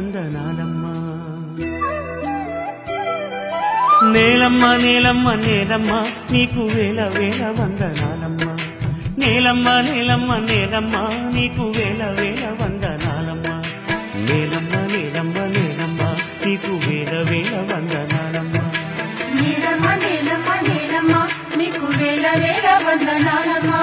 వందనాలమ్మా. నేలమ్మ నేలమ్మ నేలమ్మ నీకు వేల వేల వందనాలమ్మా. నేలమ్మ నేలమ్మ నేలమ్మ నీకు వేల వేల వందనాలమ్మా. నేలమ్మ నేలమ్మ నేలమ్మ నీకు వేల వేల వందనాలమ్మా. నేలమ్మ నేలమ్మ నేలమ్మ నీకు వేల వేల వందనాలమ్మా.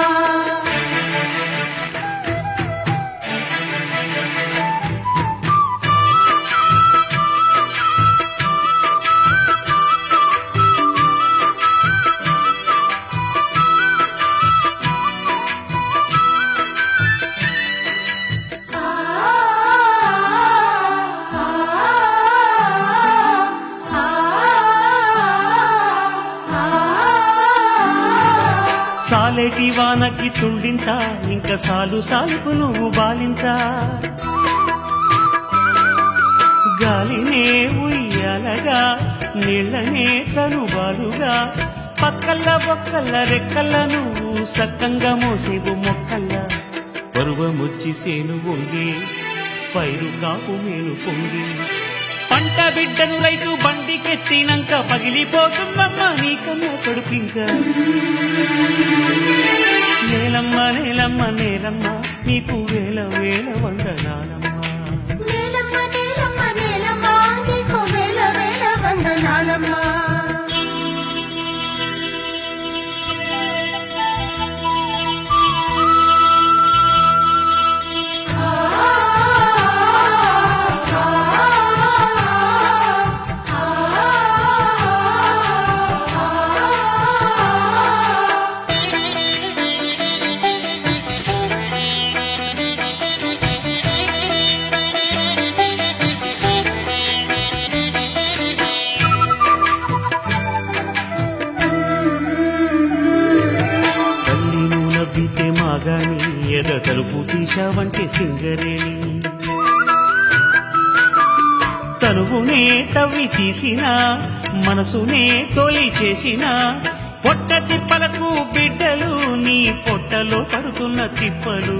సాలేటి వానకి తుండింత ఇంక సాలు సాలుకు నువ్వు బాలింత. గాలినే ఉయ్యాలగా నీళ్ళనే చనుబాలుగా పక్కల్ల ఒక్కల్ల రెక్కల్ల నువ్వు సక్కంగా మోసేవు మొక్కల్ల. పరువమొచ్చి సేను వంగి పైరు కాపు మేలు పొంగి పంట బిడ్డను రైతు బండికెత్తినంక పగిలిపోతుందమ్మా నీకన్నా కడుపింక. నేలమ్మ నేలమ్మ నేలమ్మ నీకు వేల వేల వందనాలమ్మా. నేలమ్మ నేలమ్మ నేలమ్మ నీకు వేల వేల వందనాలమ్మా. మాగాని ఎద తలుపు తీశావంటే సింగరేణి. తనువునే తవ్వి తీసిన మనసునే తోలి చేసిన పొట్ట తిప్పలకు బిడ్డలు నీ పొట్టలో పడుతున్న తిప్పలు.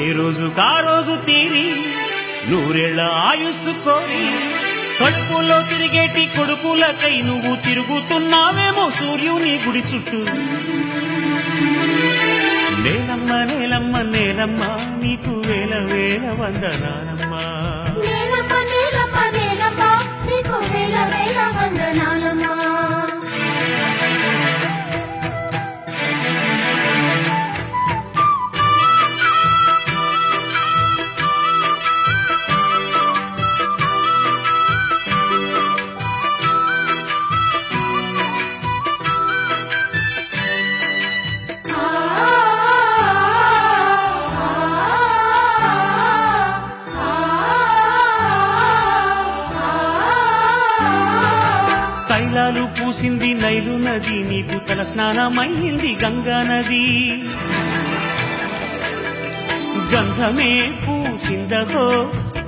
ఏ రోజు కా రోజు తీరి నూరేళ్ల ఆయుస్సు కోరి కడుపులో తిరిగేటి కొడుకులకై నువ్వు తిరుగుతున్నావేమో సూర్యుని గుడి చుట్టూ. నేలమ్మ నేలమ్మ నేలమ్మ నీకు వేల వేల వందనాలమ్మా. నేలమ్మ నేలమ్మ నేలమ్మ నీకు వేల వేల వందనాలమ్మా. తైలాలు పూసింది నైలు నది నీకు తల స్నానమైంది గంగా నది. గంధమే పూసిందహో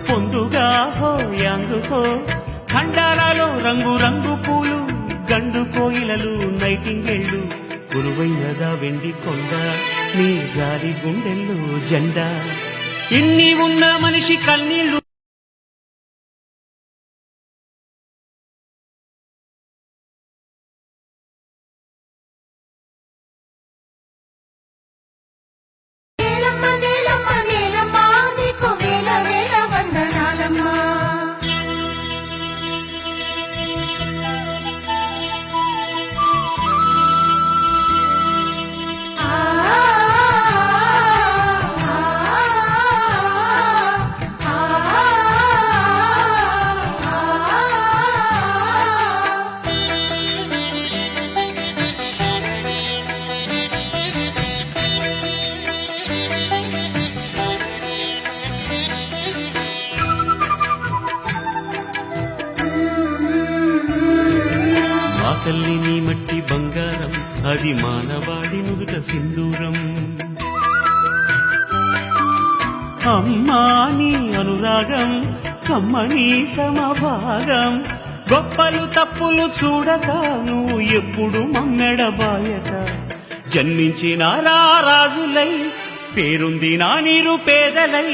పొందుగా హో యాందుకో ఖండాలలో రంగు రంగు పూలు గండు కోయిలలు నైటింగెళ్ళు కొలువైనదా వెండి కొండ నీ జారి గుండెల్లో జెండా. ఇన్ని ఉన్న మనిషి కన్నీళ్లు నేలమ్మ నేలమ్మ నేలమ్మ నీకు వేల వేల వందనాలమ్మా. తల్లి నీ మట్టి బంగారం అది మానవాడి నుదుట సింధూరం. అమ్మా నీ అనురాగం కమ్మని సమభాగం. గొప్పలు తప్పులు చూడక నువ్వు ఎప్పుడు మమ్మెడబాయక జన్మించిన రాజులై పేరుంది నా నీరు పేదలై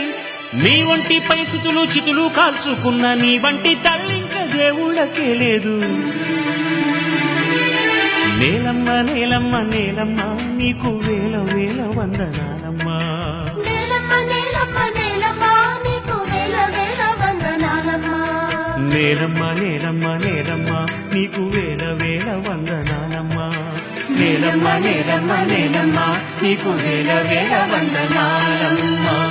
నీ వంటి పరిస్థితులు చితులు కాల్చుకున్న నీ వంటి తల్లింక దేవుళ్ళకే లేదు. నేలమ్మ నేలమ్మ నేలమ్మ నీకు వేల వేల వందనాలమ్మా. నేలమ్మ నేలమ్మ నేలమ్మ నీకు వేల వేల వందనాలమ్మా. నేలమ్మ నేలమ్మ నేలమ్మ నీకు వేల వేల వందనాలమ్మా. నేలమ్మ నేలమ్మ నేలమ్మ నీకు వేల వేల వందనాలమ్మా.